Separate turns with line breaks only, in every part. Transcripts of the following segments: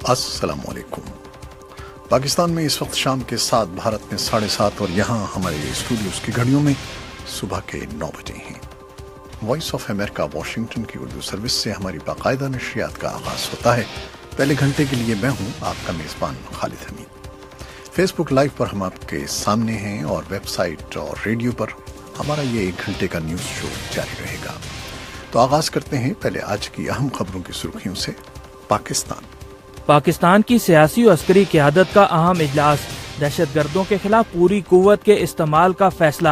السلام علیکم۔ پاکستان میں اس وقت شام کے 7، بھارت میں 7:30 اور یہاں ہمارے اسٹوڈیوز کی گھڑیوں میں صبح کے 9 بجے ہیں۔ وائس آف امریکہ واشنگٹن کی اردو سروس سے ہماری باقاعدہ نشریات کا آغاز ہوتا ہے۔ پہلے گھنٹے کے لیے میں ہوں آپ کا میزبان خالد حمید۔ فیس بک لائیو پر ہم آپ کے سامنے ہیں اور ویب سائٹ اور ریڈیو پر ہمارا یہ 1 گھنٹے کا نیوز شو جاری رہے گا۔ تو آغاز کرتے ہیں پہلے آج کی اہم خبروں کی سرخیوں سے۔
پاکستان کی سیاسی و عسکری قیادت کا اہم اجلاس، دہشت گردوں کے خلاف پوری قوت کے استعمال کا فیصلہ۔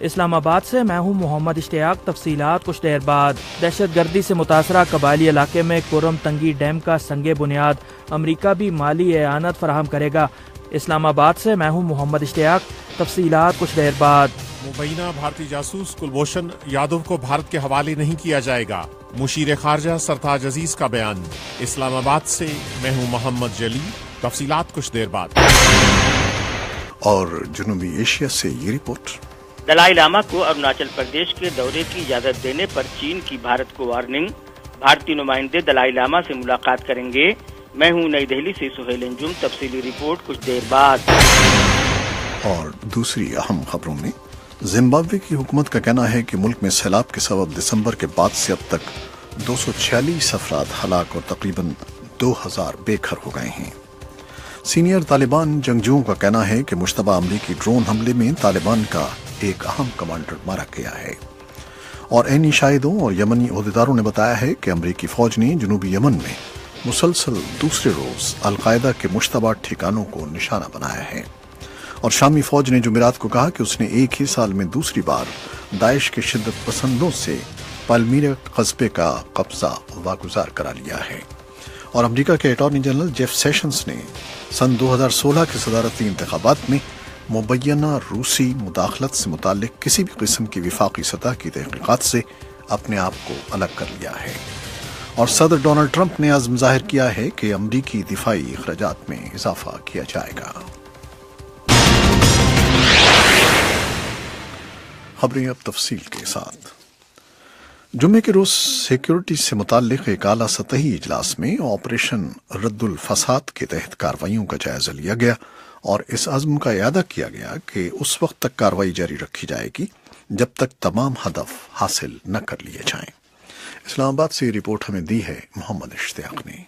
اسلام آباد سے میں ہوں محمد اشتیاق، تفصیلات کچھ دیر بعد۔ دہشت گردی سے متاثرہ قبائلی علاقے میں کرم تنگی ڈیم کا سنگ بنیاد، امریکہ بھی مالی اعانت فراہم کرے گا۔ اسلام آباد سے میں ہوں محمد اشتیاق، تفصیلات کچھ دیر بعد۔
مبینہ بھارتی جاسوس کلبھوشن یادو کو بھارت کے حوالے نہیں کیا جائے گا، مشیر خارجہ سرتاج عزیز کا بیان۔ اسلام آباد سے میں ہوں محمد جلی، تفصیلات کچھ دیر بعد۔
اور جنوبی ایشیا سے یہ رپورٹ۔
دلائی لاما کو اروناچل پردیش کے دورے کی اجازت دینے پر چین کی بھارت کو وارننگ، بھارتی نمائندے دلائی لاما سے ملاقات کریں گے۔ میں ہوں نئی دہلی سے سہیل انجم، تفصیلی رپورٹ کچھ دیر بعد۔
اور دوسری اہم خبروں میں، زمبابوے کی حکومت کا کہنا ہے کہ ملک میں سیلاب کے سبب دسمبر کے بعد سے اب تک 246 افراد ہلاک اور تقریباً 2000 بے گھر ہو گئے ہیں۔ سینئر طالبان جنگجوؤں کا کہنا ہے کہ مشتبہ امریکی ڈرون حملے میں طالبان کا ایک اہم کمانڈر مارا گیا ہے۔ اور عینی شاہدوں اور یمنی عہدیداروں نے بتایا ہے کہ امریکی فوج نے جنوبی یمن میں مسلسل دوسرے روز القاعدہ کے مشتبہ ٹھکانوں کو نشانہ بنایا ہے۔ اور شامی فوج نے جمعرات کو کہا کہ اس نے ایک ہی سال میں دوسری بار داعش کے شدت پسندوں سے پالمیرا قصبے کا قبضہ واگزار کرا لیا ہے۔ اور امریکہ کے اٹارنی جنرل جیف سیشنز نے سن 2016 کے صدارتی انتخابات میں مبینہ روسی مداخلت سے متعلق کسی بھی قسم کی وفاقی سطح کی تحقیقات سے اپنے آپ کو الگ کر لیا ہے۔ اور صدر ڈونلڈ ٹرمپ نے عزم ظاہر کیا ہے کہ امریکی دفاعی اخراجات میں اضافہ کیا جائے گا۔ خبریں اب تفصیل کے ساتھ۔ جمعے کے روز سیکیورٹی سے متعلق ایک اعلیٰ سطحی اجلاس میں آپریشن رد الفساد کے تحت کارروائیوں کا جائزہ لیا گیا اور اس عزم کا اعادہ کیا گیا کہ اس وقت تک کارروائی جاری رکھی جائے گی جب تک تمام ہدف حاصل نہ کر لیے جائیں۔ اسلام آباد سے یہ رپورٹ ہمیں دی ہے محمد اشتیاق نے۔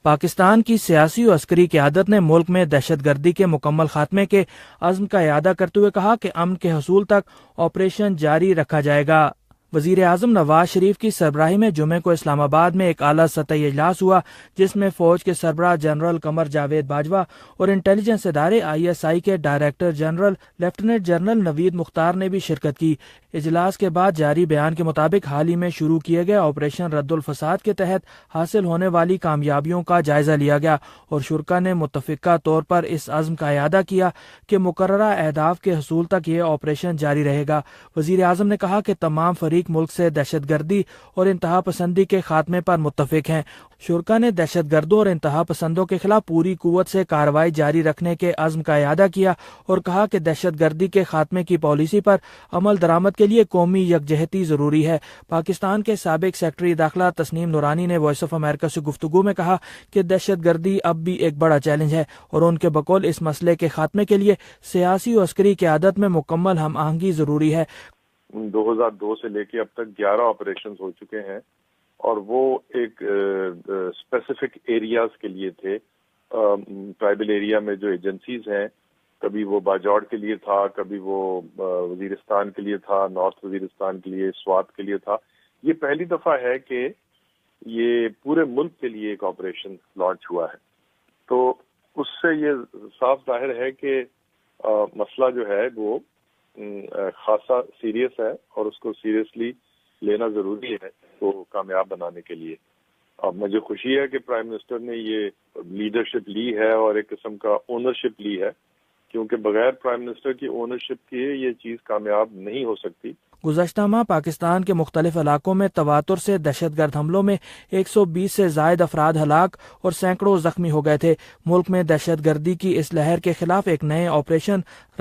پاکستان کی سیاسی و عسکری قیادت نے ملک میں دہشت گردی کے مکمل خاتمے کے عزم کا اعادہ کرتے ہوئے کہا کہ امن کے حصول تک آپریشن جاری رکھا جائے گا۔ وزیر اعظم نواز شریف کی سربراہی میں جمعے کو اسلام آباد میں ایک اعلیٰ سطحی اجلاس ہوا، جس میں فوج کے سربراہ جنرل قمر جاوید باجوہ اور انٹیلیجنس ادارے ISI کے ڈائریکٹر جنرل لیفٹیننٹ جنرل نوید مختار نے بھی شرکت کی۔ اجلاس کے بعد جاری بیان کے مطابق حال ہی میں شروع کیے گئے آپریشن رد الفساد کے تحت حاصل ہونے والی کامیابیوں کا جائزہ لیا گیا اور شرکاء نے متفقہ طور پر اس عزم کا اعادہ کیا کہ مقررہ اہداف کے حصول تک یہ آپریشن جاری رہے گا۔ وزیر اعظم نے کہا کہ تمام فریق ملک سے دہشت گردی اور انتہا پسندی کے خاتمے پر متفق ہیں۔ شرکاء نے دہشت گردوں اور انتہا پسندوں کے خلاف پوری قوت سے کارروائی جاری رکھنے کے عزم کا اعادہ کیا اور کہا کہ دہشت گردی کے خاتمے کی پالیسی پر عمل درآمد کے لیے قومی یکجہتی ضروری ہے۔ پاکستان کے سابق سیکرٹری داخلہ تسنیم نورانی نے وائس آف امریکہ سے گفتگو میں کہا کہ دہشت گردی اب بھی ایک بڑا چیلنج ہے اور ان کے بقول اس مسئلے کے خاتمے کے لیے سیاسی و عسکری قیادت میں مکمل ہم آہنگی ضروری ہے۔
2002 سے لے کے اب تک 11 آپریشنز ہو چکے ہیں اور وہ ایک اسپیسیفک ایریاز کے لیے تھے۔ ٹرائبل ایریا میں جو ایجنسیز ہیں، کبھی وہ باجوڑ کے لیے تھا، کبھی وہ وزیرستان کے لیے تھا، نارتھ وزیرستان کے لیے، سوات کے لیے تھا۔ یہ پہلی دفعہ ہے کہ یہ پورے ملک کے لیے ایک آپریشن لانچ ہوا ہے، تو اس سے یہ صاف ظاہر ہے کہ مسئلہ جو ہے وہ خاصا سیریس ہے اور اس کو سیریسلی لینا ضروری ہے کو کامیاب بنانے کے لیے۔ اب مجھے خوشی ہے کہ پرائم منسٹر نے یہ لیڈرشپ لی ہے اور ایک قسم کا اونرشپ لی ہے، کیونکہ بغیر پرائم منسٹر کی اونرشپ کے یہ چیز کامیاب نہیں ہو سکتی۔
گزشتہ ماہ پاکستان کے مختلف علاقوں میں تواتر سے دہشت گرد حملوں میں 120 سے زائد افراد ہلاک اور سینکڑوں زخمی ہو گئے تھے۔ ملک میں دہشت گردی کی اس لہر کے خلاف ایک نئے آپریشن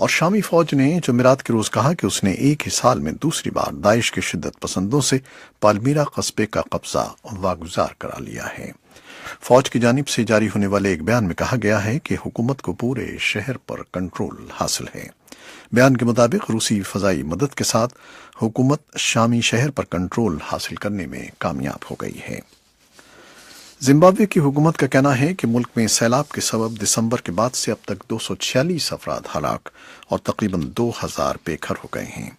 اور شامی فوج نے جمعرات کے روز کہا کہ اس نے ایک ہی سال میں دوسری بار داعش کے شدت پسندوں سے پالمیرا قصبے کا قبضہ واگزار کرا لیا ہے۔ فوج کی جانب سے جاری ہونے والے ایک بیان میں کہا گیا ہے کہ حکومت کو پورے شہر پر کنٹرول حاصل ہے۔ بیان کے مطابق روسی فضائی مدد کے ساتھ حکومت شامی شہر پر کنٹرول حاصل کرنے میں کامیاب ہو گئی ہے۔ زمبابوے کی حکومت کا کہنا ہے کہ ملک میں سیلاب کے سبب دسمبر کے بعد سے اب تک 246 افراد ہلاک اور تقریباً 2000 بے گھر ہو گئے ہیں۔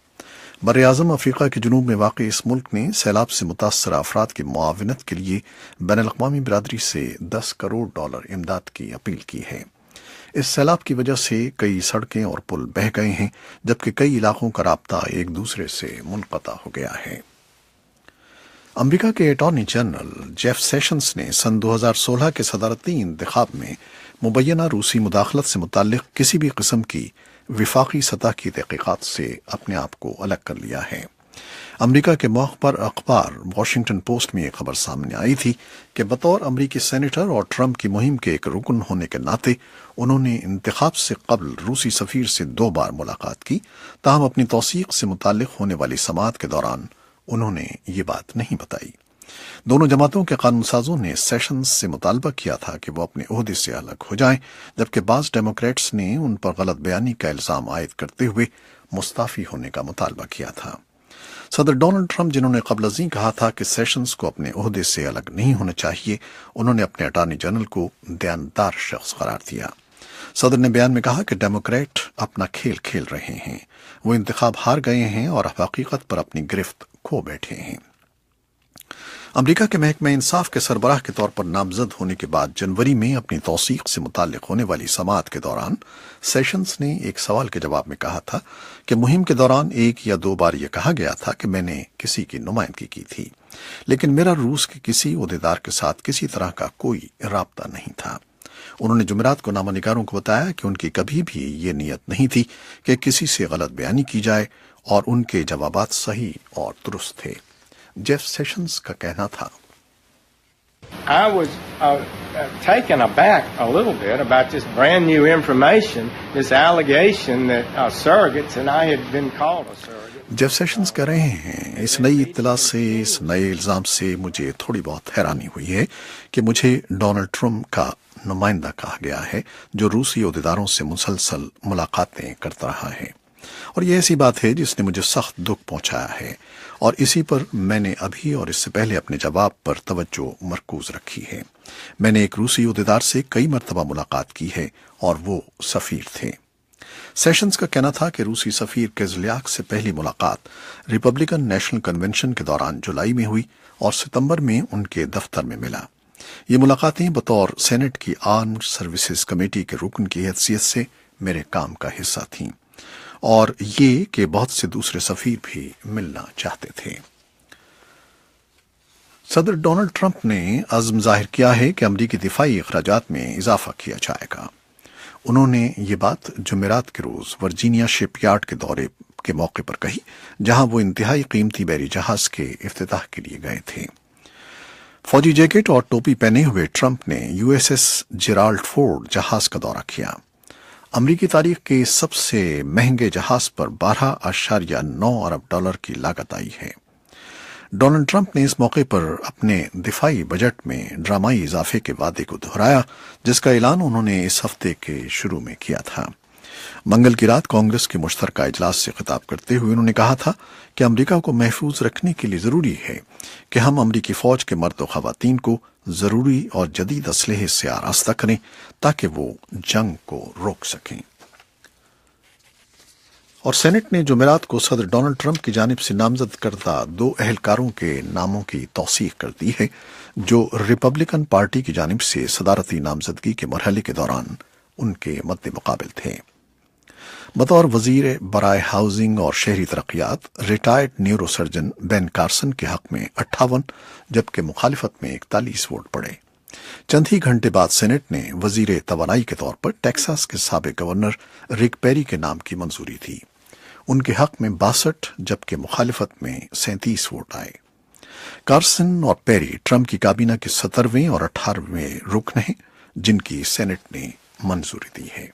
براعظم افریقہ کے جنوب میں واقع اس ملک نے سیلاب سے متاثرہ افراد کی معاونت کے لیے بین الاقوامی برادری سے $10 کروڑ امداد کی اپیل کی ہے۔ اس سیلاب کی وجہ سے کئی سڑکیں اور پل بہہ گئے ہیں، جبکہ کئی علاقوں کا رابطہ ایک دوسرے سے منقطع ہو گیا ہے۔ امریکہ کے اٹارنی جنرل جیف سیشنز نے سن 2016 کے صدارتی انتخاب میں مبینہ روسی مداخلت سے متعلق کسی بھی قسم کی وفاقی سطح کی تحقیقات سے اپنے آپ کو الگ کر لیا ہے۔ امریکہ کے موخبر اخبار واشنگٹن پوسٹ میں یہ خبر سامنے آئی تھی کہ بطور امریکی سینیٹر اور ٹرمپ کی مہم کے ایک رکن ہونے کے ناطے انہوں نے انتخاب سے قبل روسی سفیر سے 2 بار ملاقات کی، تاہم اپنی توثیق سے متعلق ہونے والی سماعت کے دوران انہوں نے یہ بات نہیں بتائی۔ دونوں جماعتوں کے قانون سازوں نے سیشنز سے مطالبہ کیا تھا کہ وہ اپنے عہدے سے الگ ہو جائیں، جبکہ بعض ڈیموکریٹس نے ان پر غلط بیانی کا الزام عائد کرتے ہوئے مستعفی ہونے کا مطالبہ کیا تھا۔ صدر ڈونلڈ ٹرمپ، جنہوں نے قبل ازیں کہا تھا کہ سیشنز کو اپنے عہدے سے الگ نہیں ہونا چاہیے، انہوں نے اپنے اٹارنی جنرل کو دیانتدار شخص قرار دیا۔ صدر نے بیان میں کہا کہ ڈیموکریٹ اپنا کھیل کھیل رہے ہیں، وہ انتخاب ہار گئے ہیں اور حقیقت پر اپنی گرفت کھو بیٹھے ہیں۔ امریکہ کے محکمہ انصاف کے سربراہ کے طور پر نامزد ہونے کے بعد جنوری میں اپنی توثیق سے متعلق ہونے والی سماعت کے دوران سیشنز نے ایک سوال کے جواب میں کہا تھا کہ مہم کے دوران 1 یا 2 بار یہ کہا گیا تھا کہ میں نے کسی کی نمائندگی کی تھی، لیکن میرا روس کے کسی عہدیدار کے ساتھ کسی طرح کا کوئی رابطہ نہیں تھا۔ انہوں نے جمعرات کو نامہ نگاروں کو بتایا کہ ان کی کبھی بھی یہ نیت نہیں تھی کہ کسی سے غلط بیانی کی جائے، اور ان کے جوابات صحیح اور درست تھے۔ جیف سیشنز کا کہنا تھا،
I was taken aback a little bit about this brand new information, this allegation that surrogates and I had been called a surrogate.
Jeff Sessions کہہ رہے ہیں، اس نئی اطلاع سے، اس نئے الزام سے مجھے تھوڑی بہت حیرانی ہوئی ہے کہ مجھے ڈونلڈ ٹرمپ کا نمائندہ کہا گیا ہے جو روسی عہدیداروں سے مسلسل ملاقاتیں کرتا رہا ہے، اور یہ ایسی بات ہے جس نے مجھے سخت دکھ پہنچایا ہے، اور اسی پر میں نے ابھی اور اس سے پہلے اپنے جواب پر توجہ مرکوز رکھی ہے۔ میں نے ایک روسی عہدیدار سے کئی مرتبہ ملاقات کی ہے اور وہ سفیر تھے۔ سیشنز کا کہنا تھا کہ روسی سفیر کیزلیاک سے پہلی ملاقات ریپبلکن نیشنل کنونشن کے دوران جولائی میں ہوئی اور ستمبر میں ان کے دفتر میں ملا۔ یہ ملاقاتیں بطور سینٹ کی آرمڈ سروسز کمیٹی کے رکن کی حیثیت سے میرے کام کا حصہ تھیں، اور یہ کہ بہت سے دوسرے سفیر بھی ملنا چاہتے تھے۔ صدر ڈونلڈ ٹرمپ نے عزم ظاہر کیا ہے کہ امریکی دفاعی اخراجات میں اضافہ کیا جائے گا۔ انہوں نے یہ بات جمعرات کے روز ورجینیا شپ یارڈ کے دورے کے موقع پر کہی، جہاں وہ انتہائی قیمتی بحری جہاز کے افتتاح کے لیے گئے تھے۔ فوجی جیکٹ اور ٹوپی پہنے ہوئے ٹرمپ نے USS جیرالڈ فورڈ جہاز کا دورہ کیا۔ امریکی تاریخ کے سب سے مہنگے جہاز پر $12.9 ارب کی لاگت آئی ہے۔ ڈونلڈ ٹرمپ نے اس موقع پر اپنے دفاعی بجٹ میں ڈرامائی اضافے کے وعدے کو دہرایا، جس کا اعلان انہوں نے اس ہفتے کے شروع میں کیا تھا۔ منگل کی رات کانگریس کے مشترکہ اجلاس سے خطاب کرتے ہوئے انہوں نے کہا تھا کہ امریکہ کو محفوظ رکھنے کے لیے ضروری ہے کہ ہم امریکی فوج کے مرد و خواتین کو ضروری اور جدید اسلحے سے آراستہ کریں تاکہ وہ جنگ کو روک سکیں۔ اور سینٹ نے جمعرات کو صدر ڈونلڈ ٹرمپ کی جانب سے نامزد کردہ 2 اہلکاروں کے ناموں کی توثیق کر دی ہے جو ریپبلکن پارٹی کی جانب سے صدارتی نامزدگی کے مرحلے کے دوران ان کے مد مقابل تھے۔ بطور وزیر برائے ہاؤسنگ اور شہری ترقیات، ریٹائرڈ نیورو سرجن بین کارسن کے حق میں 58 جبکہ مخالفت میں 41 ووٹ پڑے۔ چند ہی گھنٹے بعد سینٹ نے وزیر توانائی کے طور پر ٹیکساس کے سابق گورنر رک پیری کے نام کی منظوری دی۔ ان کے حق میں 62 جبکہ مخالفت میں 37 ووٹ آئے۔ کارسن اور پیری ٹرمپ کی کابینہ کے 17ویں اور 18ویں رکن ہیں جن کی سینٹ نے منظوری دی ہے۔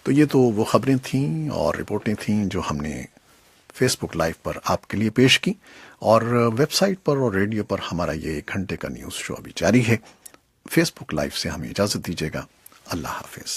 تو یہ تو وہ خبریں تھیں اور رپورٹیں تھیں جو ہم نے فیس بک لائیو پر آپ کے لیے پیش کی، اور ویب سائٹ پر اور ریڈیو پر ہمارا یہ 1 گھنٹے کا نیوز شو ابھی جاری ہے۔ فیس بک لائیو سے ہمیں اجازت دیجیے گا۔ اللہ حافظ۔